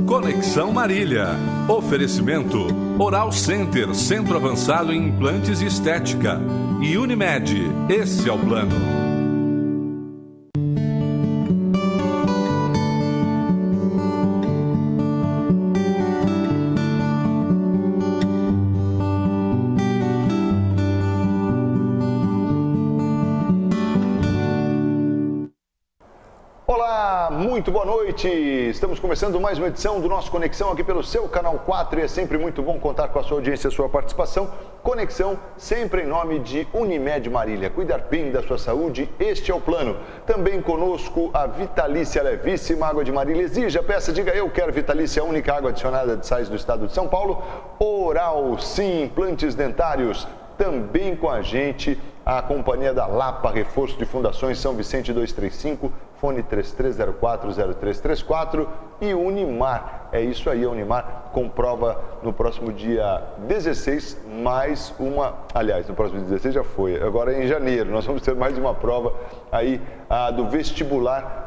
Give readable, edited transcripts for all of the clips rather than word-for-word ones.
Conexão Marília. Oferecimento Oral Center, Centro Avançado em Implantes e Estética. E Unimed, esse é o plano. Muito boa noite, estamos começando mais uma edição do nosso Conexão aqui pelo seu Canal 4 e é sempre muito bom contar com a sua audiência e a sua participação. Conexão sempre em nome de Unimed Marília, cuidar bem da sua saúde, este é o plano. Também conosco a Vitalícia Levíssima, Água de Marília. Exija, peça, diga eu quero Vitalícia, a única água adicionada de sais do estado de São Paulo. Oral Sim, implantes dentários. Também com a gente a companhia da Lapa, reforço de fundações São Vicente 235, fone 33040334 e Unimar. É isso aí, a Unimar comprova no próximo dia 16 mais uma, aliás, no próximo dia 16 já foi, agora é em janeiro, nós vamos ter mais uma prova aí do vestibular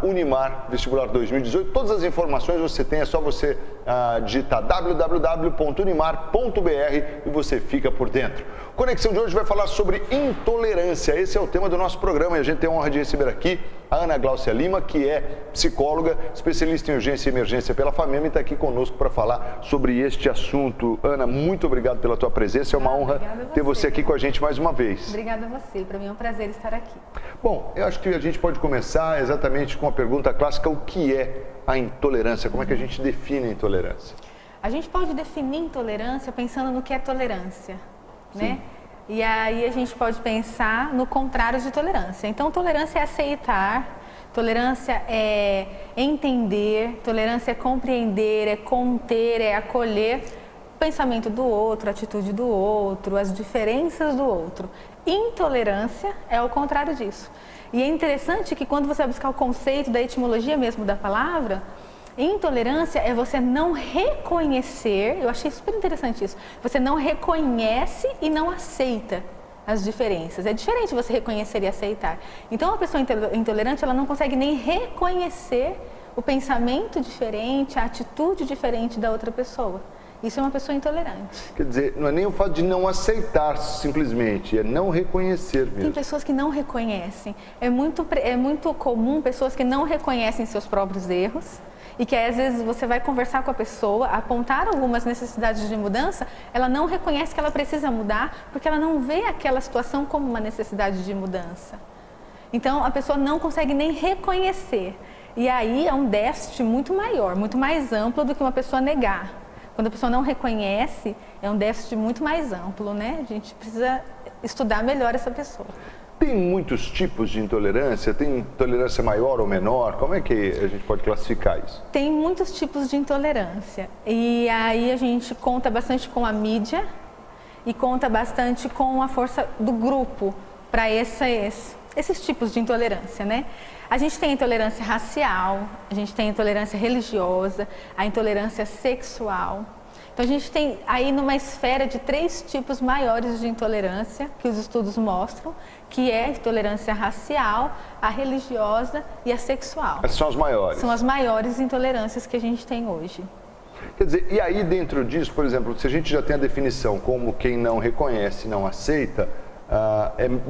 Unimar, vestibular 2018. Todas as informações você tem, é só você digitar www.unimar.br e você fica por dentro. Conexão de hoje vai falar sobre intolerância, esse é o tema do nosso programa e a gente tem a honra de receber aqui a Ana Gláucia Lima, que é psicóloga, especialista em urgência e emergência pela FAMEM e está aqui conosco para falar sobre este assunto. Ana, muito obrigado pela tua presença, é uma honra ter você aqui com a gente mais uma vez. Obrigada a você, para mim é um prazer estar aqui. Bom, eu acho que a gente pode começar exatamente com a pergunta clássica, o que é a intolerância? Como é que a gente define a intolerância? A gente pode definir intolerância pensando no que é tolerância, né? E aí a gente pode pensar no contrário de tolerância. Então, tolerância é aceitar, tolerância é entender, tolerância é compreender, é conter, é acolher o pensamento do outro, a atitude do outro, as diferenças do outro. Intolerância é o contrário disso. E é interessante que quando você vai buscar o conceito da etimologia mesmo da palavra, intolerância é você não reconhecer, eu achei super interessante isso, você não reconhece e não aceita as diferenças. É diferente você reconhecer e aceitar. Então, a pessoa intolerante, ela não consegue nem reconhecer o pensamento diferente, a atitude diferente da outra pessoa. Isso é uma pessoa intolerante. Quer dizer, não é nem o fato de não aceitar simplesmente, é não reconhecer mesmo. Tem pessoas que não reconhecem. É muito comum pessoas que não reconhecem seus próprios erros. E que às vezes você vai conversar com a pessoa, apontar algumas necessidades de mudança, ela não reconhece que ela precisa mudar, porque ela não vê aquela situação como uma necessidade de mudança. Então, a pessoa não consegue nem reconhecer. E aí é um déficit muito maior, muito mais amplo do que uma pessoa negar. Quando a pessoa não reconhece, é um déficit muito mais amplo, né? A gente precisa estudar melhor essa pessoa. Tem muitos tipos de intolerância? Tem intolerância maior ou menor? Como é que a gente pode classificar isso? Tem muitos tipos de intolerância. E aí a gente conta bastante com a mídia e conta bastante com a força do grupo para esses tipos de intolerância, né? A gente tem a intolerância racial, a gente tem a intolerância religiosa, a intolerância sexual. Então, a gente tem aí numa esfera de 3 tipos maiores de intolerância que os estudos mostram, que é a intolerância racial, a religiosa e a sexual. Essas são as maiores? São as maiores intolerâncias que a gente tem hoje. Quer dizer, e aí dentro disso, por exemplo, se a gente já tem a definição como quem não reconhece, não aceita,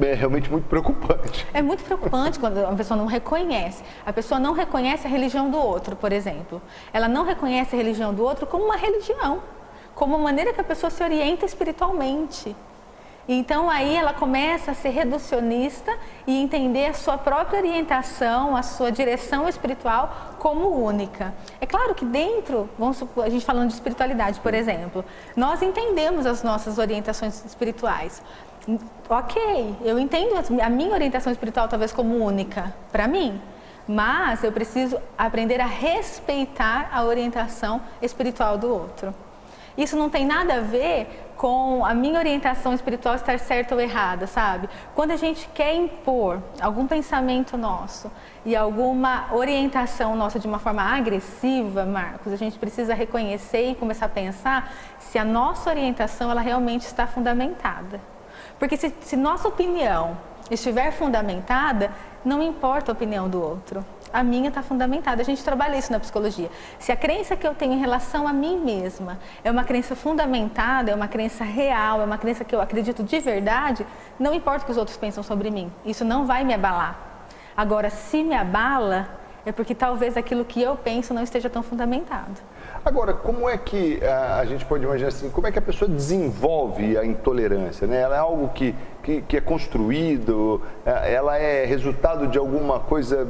é realmente muito preocupante. É muito preocupante quando a pessoa não reconhece. A pessoa não reconhece a religião do outro, por exemplo. Ela não reconhece a religião do outro como uma religião, como uma maneira que a pessoa se orienta espiritualmente. Então aí ela começa a ser reducionista e entender a sua própria orientação, a sua direção espiritual como única. É claro que dentro, vamos supor, a gente falando de espiritualidade, por exemplo, nós entendemos as nossas orientações espirituais. Ok, eu entendo a minha orientação espiritual talvez como única para mim, mas eu preciso aprender a respeitar a orientação espiritual do outro. Isso não tem nada a ver com a minha orientação espiritual estar certa ou errada, sabe? Quando a gente quer impor algum pensamento nosso e alguma orientação nossa de uma forma agressiva, Marcos, a gente precisa reconhecer e começar a pensar se a nossa orientação ela realmente está fundamentada. Porque se nossa opinião estiver fundamentada, não importa a opinião do outro. a minha está fundamentada. A gente trabalha isso na psicologia. Se a crença que eu tenho em relação a mim mesma é uma crença fundamentada, é uma crença real, é uma crença que eu acredito de verdade, não importa o que os outros pensam sobre mim, isso não vai me abalar. Agora, se me abala, é porque talvez aquilo que eu penso não esteja tão fundamentado. Agora, como é que a gente pode imaginar assim, como é que a pessoa desenvolve a intolerância, né? Ela é algo que é construído, ela é resultado de alguma coisa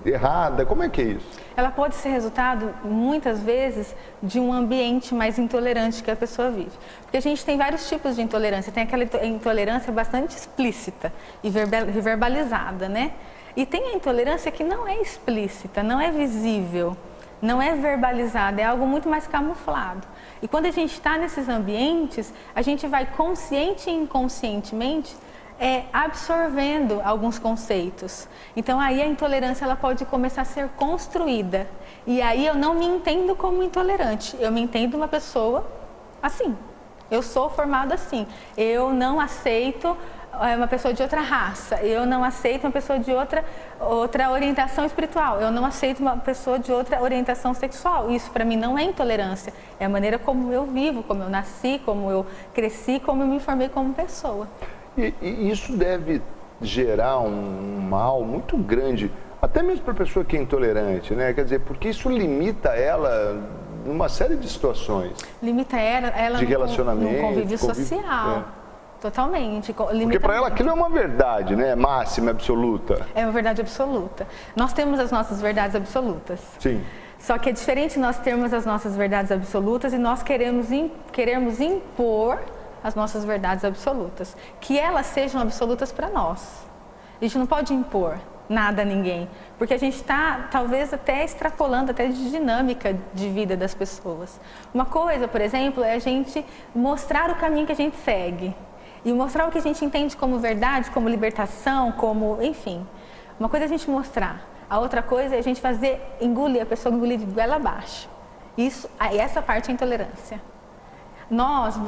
errada, como é que é isso? Ela pode ser resultado, muitas vezes, de um ambiente mais intolerante que a pessoa vive. Porque a gente tem vários tipos de intolerância, tem aquela intolerância bastante explícita e verbalizada, né? E tem a intolerância que não é explícita, não é visível, não é verbalizada, é algo muito mais camuflado. E quando a gente está nesses ambientes, a gente vai consciente e inconscientemente absorvendo alguns conceitos. Então aí a intolerância ela pode começar a ser construída. E aí eu não me entendo como intolerante, eu me entendo uma pessoa assim. Eu sou formado assim. Eu não aceito uma pessoa de outra raça, eu não aceito uma pessoa de outra orientação espiritual, eu não aceito uma pessoa de outra orientação sexual. Isso para mim não é intolerância, é a maneira como eu vivo, como eu nasci, como eu cresci, como eu me formei como pessoa. E isso deve gerar um mal muito grande, até mesmo para a pessoa que é intolerante, né? Quer dizer, porque isso limita ela numa série de situações. Limita ela de relacionamento, no convívio social. Totalmente. Porque para ela aquilo é uma verdade, né? Máxima, absoluta. É uma verdade absoluta. Nós temos as nossas verdades absolutas. Sim. Só que é diferente nós termos as nossas verdades absolutas e nós queremos impor as nossas verdades absolutas. Que elas sejam absolutas para nós. A gente não pode impor nada a ninguém. Porque a gente está, talvez, até extrapolando até de dinâmica de vida das pessoas. Uma coisa, por exemplo, é a gente mostrar o caminho que a gente segue. E mostrar o que a gente entende como verdade, como libertação, como, enfim. Uma coisa é a gente mostrar, a outra coisa é a gente engolir, a pessoa engolir de goela abaixo. Essa parte é a intolerância. Nós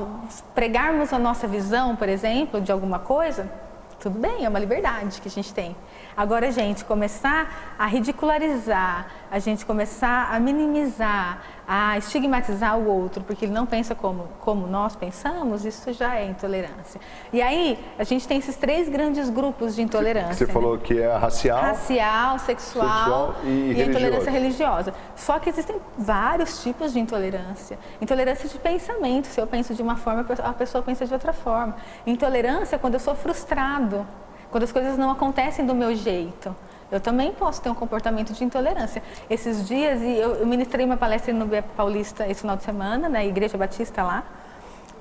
pregarmos a nossa visão, por exemplo, de alguma coisa, tudo bem, é uma liberdade que a gente tem. Agora, a gente começar a ridicularizar, a gente começar a minimizar, a estigmatizar o outro, porque ele não pensa como nós pensamos, isso já é intolerância. E aí, a gente tem esses 3 grandes grupos de intolerância. Você falou que é racial, sexual e a intolerância religiosa. Só que existem vários tipos de intolerância. Intolerância de pensamento, se eu penso de uma forma, a pessoa pensa de outra forma. Intolerância é quando eu sou frustrado, quando as coisas não acontecem do meu jeito. Eu também posso ter um comportamento de intolerância. Esses dias, eu ministrei uma palestra no BEP Paulista esse final de semana, na Igreja Batista lá.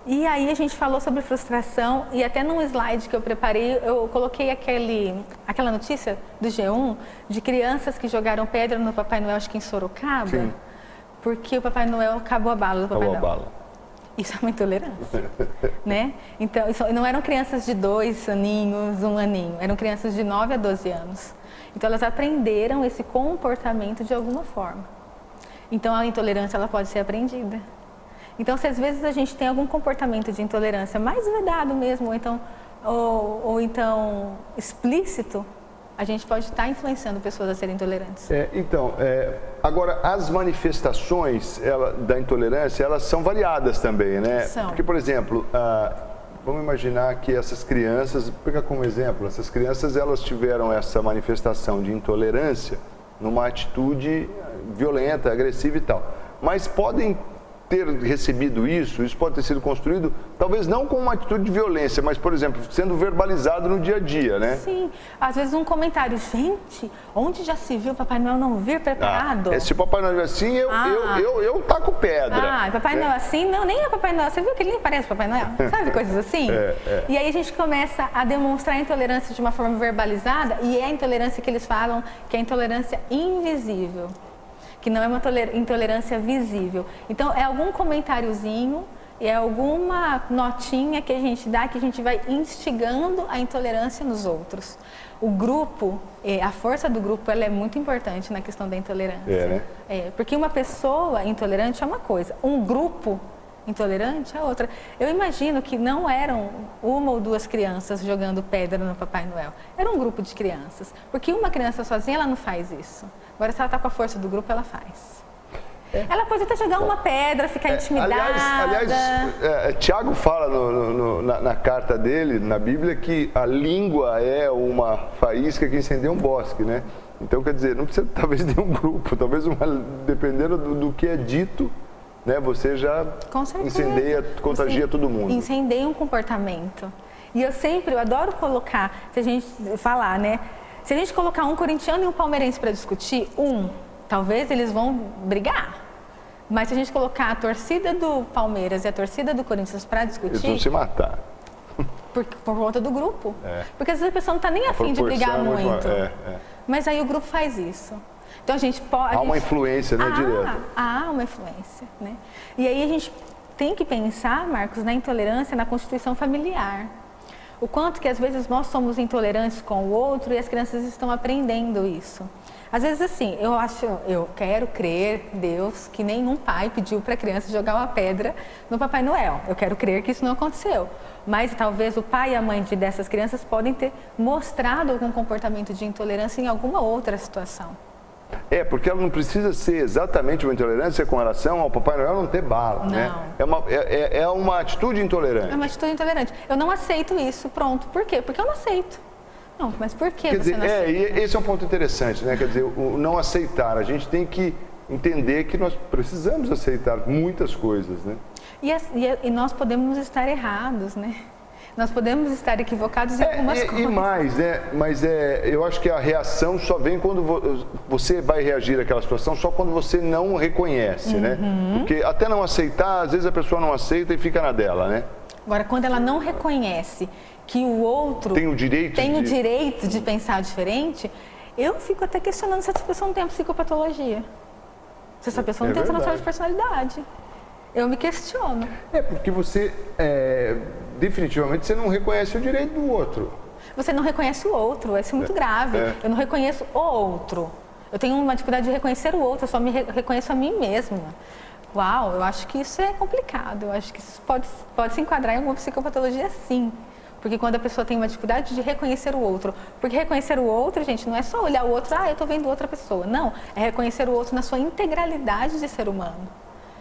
E aí a gente falou sobre frustração e até num slide que eu preparei, eu coloquei aquela notícia do G1 de crianças que jogaram pedra no Papai Noel, acho que em Sorocaba. Sim. Porque o Papai Noel acabou a bala do Papai Noel. Acabou a bala. Isso é uma intolerância, né? Então, não eram crianças de 2 aninhos, 1 aninho, eram crianças de 9 a 12 anos. Então, elas aprenderam esse comportamento de alguma forma. Então, a intolerância ela pode ser aprendida. Então, se às vezes a gente tem algum comportamento de intolerância mais vedado mesmo, ou então explícito, a gente pode estar influenciando pessoas a serem intolerantes. Agora, as manifestações da intolerância, elas são variadas também, né? São. Porque, por exemplo, vamos imaginar que essas crianças, vou pegar como exemplo, essas crianças elas tiveram essa manifestação de intolerância numa atitude violenta, agressiva e tal. Mas podem ter recebido isso pode ter sido construído, talvez não com uma atitude de violência, mas, por exemplo, sendo verbalizado no dia a dia, né? Sim, às vezes um comentário, gente, onde já se viu Papai Noel não vir preparado? Se o Papai Noel é assim, eu taco pedra. Papai Noel assim, não, nem é Papai Noel, você viu que ele nem parece Papai Noel? Sabe, coisas assim? E aí a gente começa a demonstrar a intolerância de uma forma verbalizada, e é a intolerância que eles falam que é a intolerância invisível, que não é uma intolerância visível. Então, é algum comentáriozinho, é alguma notinha que a gente dá, que a gente vai instigando a intolerância nos outros. O grupo, a força do grupo, ela é muito importante na questão da intolerância. Né? Porque uma pessoa intolerante é uma coisa, um grupo intolerante, a outra. Eu imagino que não eram uma ou duas crianças jogando pedra no Papai Noel. Era um grupo de crianças. Porque uma criança sozinha, ela não faz isso. Agora, se ela está com a força do grupo, ela faz. Ela pode até jogar uma pedra, ficar intimidada. Aliás, Tiago fala na carta dele, na Bíblia, que a língua é uma faísca que incendeia um bosque, né? Então, quer dizer, não precisa talvez de um grupo, talvez dependendo do que é dito, né, você já incendeia, contagia todo mundo. Incendeia um comportamento. E eu adoro colocar, se a gente falar, né? Se a gente colocar um corintiano e um palmeirense para discutir, talvez eles vão brigar. Mas se a gente colocar a torcida do Palmeiras e a torcida do Corinthians para discutir... Eles vão se matar. Por conta do grupo. Porque às vezes a pessoa não está nem afim de brigar muito. Mas aí o grupo faz isso. Então a gente pode... Há uma influência, né, direta? Há uma influência, né? E aí a gente tem que pensar, Marcos, na intolerância, na constituição familiar. O quanto que às vezes nós somos intolerantes com o outro e as crianças estão aprendendo isso. Às vezes assim, eu quero crer, Deus, que nenhum pai pediu para a criança jogar uma pedra no Papai Noel. Eu quero crer que isso não aconteceu. Mas talvez o pai e a mãe dessas crianças podem ter mostrado algum comportamento de intolerância em alguma outra situação. Porque ela não precisa ser exatamente uma intolerância com relação ao Papai Noel não ter bala, não. Né? É uma atitude intolerante. É uma atitude intolerante. Eu não aceito isso, pronto. Por quê? Porque eu não aceito. Não, mas por que você não aceita? E esse é um ponto interessante, né? Quer dizer, o não aceitar. A gente tem que entender que nós precisamos aceitar muitas coisas, né? E nós podemos estar errados, né? Nós podemos estar equivocados em algumas coisas. E mais, né? Mas eu acho que a reação só vem quando você vai reagir àquela situação, só quando você não reconhece, né? Porque até não aceitar, às vezes a pessoa não aceita e fica na dela, né? Agora, quando ela não reconhece que o outro tem o direito de pensar diferente, eu fico até questionando se essa pessoa não tem uma psicopatologia. Se essa pessoa não tem transtorno de personalidade. Eu me questiono. Porque você, definitivamente, você não reconhece o direito do outro. Você não reconhece o outro, isso é muito grave. Eu não reconheço o outro. Eu tenho uma dificuldade de reconhecer o outro, eu só me reconheço a mim mesma. Uau, eu acho que isso é complicado. Eu acho que isso pode se enquadrar em alguma psicopatologia, sim. Porque quando a pessoa tem uma dificuldade de reconhecer o outro. Porque reconhecer o outro, gente, não é só olhar o outro, eu estou vendo outra pessoa. Não, é reconhecer o outro na sua integralidade de ser humano.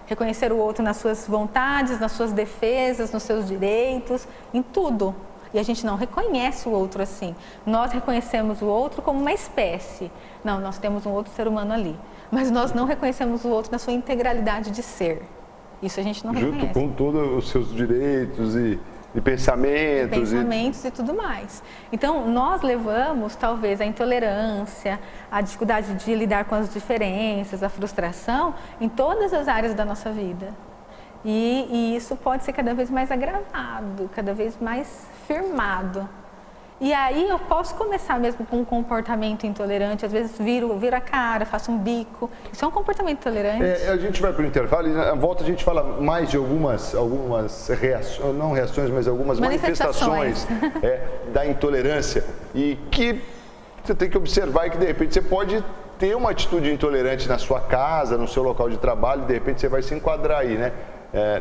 Reconhecer o outro nas suas vontades, nas suas defesas, nos seus direitos, em tudo. E a gente não reconhece o outro assim. Nós reconhecemos o outro como uma espécie. Não, nós temos um outro ser humano ali. Mas nós não reconhecemos o outro na sua integralidade de ser. Isso a gente não reconhece. Junto com todos os seus direitos e pensamentos. E tudo mais. Então, nós levamos, talvez, a intolerância, a dificuldade de lidar com as diferenças, a frustração, em todas as áreas da nossa vida. E isso pode ser cada vez mais agravado, cada vez mais firmado. E aí eu posso começar mesmo com um comportamento intolerante, às vezes viro a cara, faço um bico. Isso é um comportamento intolerante. A gente vai para o intervalo e na volta a gente fala mais de algumas reações, não reações, mas algumas manifestações da intolerância. E que você tem que observar e que de repente você pode ter uma atitude intolerante na sua casa, no seu local de trabalho, e de repente você vai se enquadrar aí, né?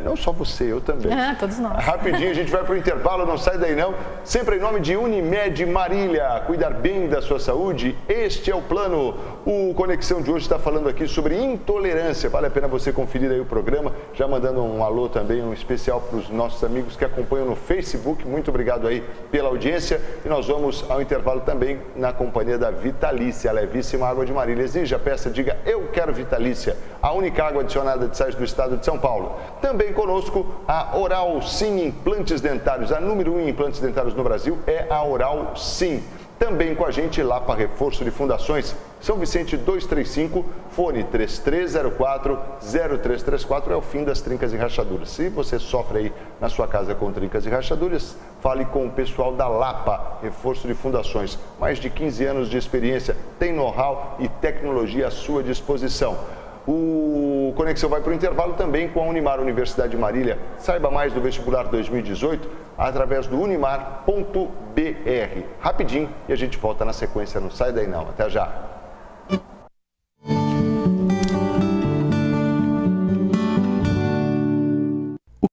Não só você, eu também. Todos nós. Rapidinho, a gente vai para o intervalo, não sai daí não. Sempre em nome de Unimed Marília. Cuidar bem da sua saúde, este é o plano. O Conexão de hoje está falando aqui sobre intolerância. Vale a pena você conferir aí o programa. Já mandando um alô também, um especial para os nossos amigos que acompanham no Facebook. Muito obrigado aí pela audiência. E nós vamos ao intervalo também na companhia da Vitalícia, a levíssima água de Marília. Exija, peça, diga, eu quero Vitalícia. A única água adicionada de sais do estado de São Paulo. Também conosco a Oral Sim Implantes Dentários. A número 1 em implantes dentários no Brasil é a Oral Sim. Também com a gente lá para reforço de fundações. São Vicente 235, fone 3304-0334. É o fim das trincas e rachaduras. Se você sofre aí na sua casa com trincas e rachaduras, fale com o pessoal da Lapa, reforço de fundações. Mais de 15 anos de experiência, tem know-how e tecnologia à sua disposição. O Conexão vai para o intervalo também com a Unimar Universidade de Marília. Saiba mais do vestibular 2018 através do unimar.br. Rapidinho e a gente volta na sequência, não sai daí não. Até já.